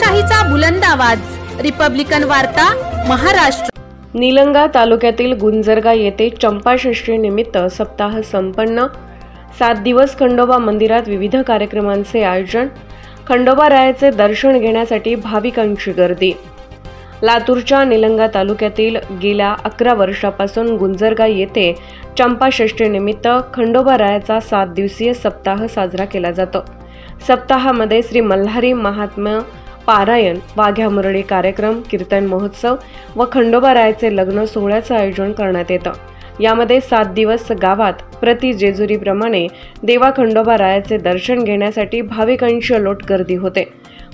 लोकशाहीचा बुलंद आवाज, रिपब्लिकन वार्ता, महाराष्ट्र। निलंगा तालुक्यातील गुंजरगा येथे चंपाषष्ठी निमित्त सप्ताह संपन्न। 7 दिवस खंडोबा मंदिरात विविध कार्यक्रमांचे आयोजन। खंडोबा रायाचे दर्शन घेण्यासाठी भाविकांची गर्दी। लातूरच्या निलंगा तालुक्यातील गेल्या 11 वर्षापासून गुंजरगा येथे चंपाषष्ठी निमित्त खंडोबा रायाचा 7 दिवसीय सप्ताह साजरा केला जातो। सप्ताहामध्ये श्री मल्हारी महात्म्य पारायण, वाघ्या मुरळी कार्यक्रम, कीर्तन महोत्सव व खंडोबा रायाचे लग्न सोहळ्याचं आयोजन करण्यात येतं। यामध्ये 7 दिवस गावात प्रति जेजुरीप्रमाणे देवा खंडोबा रायाचे दर्शन घेण्यासाठी भाविकांची अलोट गर्दी होते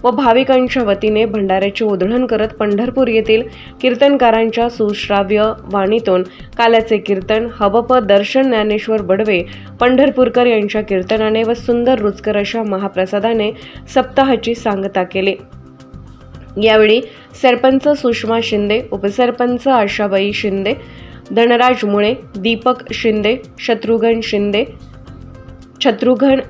व भाविकांच्या वतीने भंडाऱ्याचे उधळण करत पंढरपूर येथील कीर्तनकारांच्या सुश्राव्य वाणीतून काल्याचे कीर्तन, हबप दर्शन ज्ञानेश्वर बडवे पंढरपूरकर यांच्या कीर्तनाने व सुंदर रुचकर अशा महाप्रसादाने सप्ताहाची सांगता केली। यावेळी सरपंच सुषमा शिंदे, उपसरपंच आशाबाई शिंदे, धनराज मुळे, दीपक शिंदे, शत्रुघ्न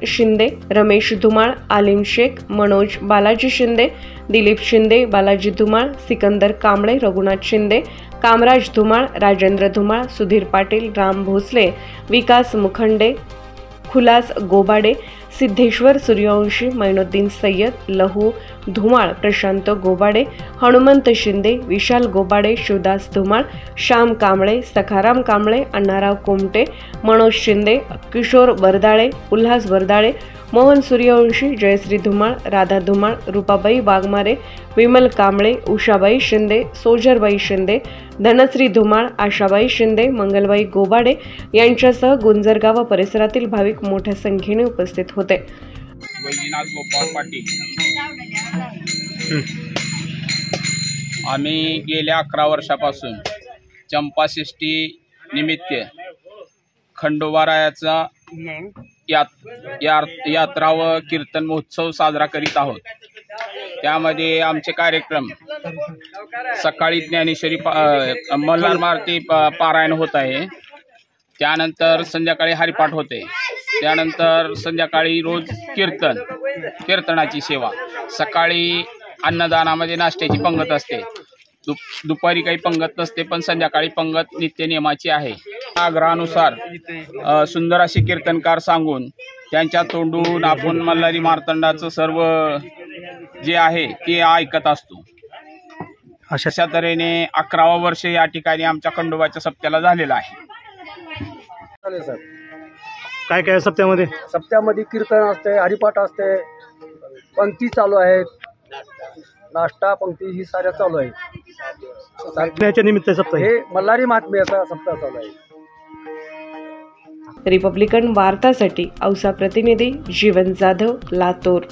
शिंदे, रमेश धुमाळ, आलिम शेख, मनोज बालाजी शिंदे, दिलीप शिंदे, बालाजी धुमाळ, सिकंदर कांबळे, रघुनाथ शिंदे, कामराज धुमाळ, राजेंद्र धुमाळ, सुधीर पाटील, राम भोसले, विकास मुखंडे, खुलास गोबाडे, सिद्धेश्वर सूर्यवंशी, मैनुद्दीन सय्यद, लहू धुमाळ, प्रशांत गोबाडे, हनुमंत शिंदे, विशाल गोबाडे, शिवदास धुमाळ, श्याम कांबळे, सखाराम कांबळे, अण्णाराव कोमटे, मनोज शिंदे, किशोर बरदाळे, उल्हास बरदाळे, मोहन सूर्यवंशी, जयश्री धुमाळ, राधा धुमाळ, रूपाबाई वाघमारे, विमल कांबळे, उषाबाई शिंदे, सोजरबाई शिंदे, धनश्री धुमाळ, आशाबाई शिंदे, मंगलबाई गोबाडे यांच्यासह गुंजरगा व परिसरातील भाविक मोठ्या संख्येने उपस्थित होते। वैजनाथ गोपाळ पाटील। आम्ही गेल्या 11 वर्षापासून चंपाषष्ठी निमित्त खंडोबा रायाचा यात्रा व कीर्तन महोत्सव साजरा करीत आहोत। त्यामध्ये आमचे कार्यक्रम सकाळी ज्ञानेश्वरी मल्हार मारुती पारायण होत आहे, त्यानंतर संध्याकाळी हरिपाठ होते, त्यानंतर संध्याकाळी रोज कीर्तनाची सेवा, सकाळी अन्नदानामध्ये नाश्त्याची पंगत असते, दुपारी काही पंगत नसते पण संध्याकाळी पंगत नित्य नियमाची आहे। आग्रहानुसार सुंदर असे कीर्तनकार सांगून त्यांच्या तोंडून आपण मल्हारी मार्तंडाचं सर्व जे आहे ते ऐकत असतो। अशा तऱ्हेने 11वा वर्ष या ठिकाणी आमच्या खंडोबाच्या सप्त्याला झालेला आहे। काय काय सप्त्यामध्ये कीर्तन असते, हरिपाठ असते, पंक्ती चालू आहेत, नाश्ता पंक्ती ही साऱ्या चालू आहे। निमित्त सप्ताह हे मल्हारी महात्म्याचा सप्ताह चालू आहे। रिपब्लिकन वार्तासाठी औसा प्रतिनिधी जीवन जाधव, लातूर।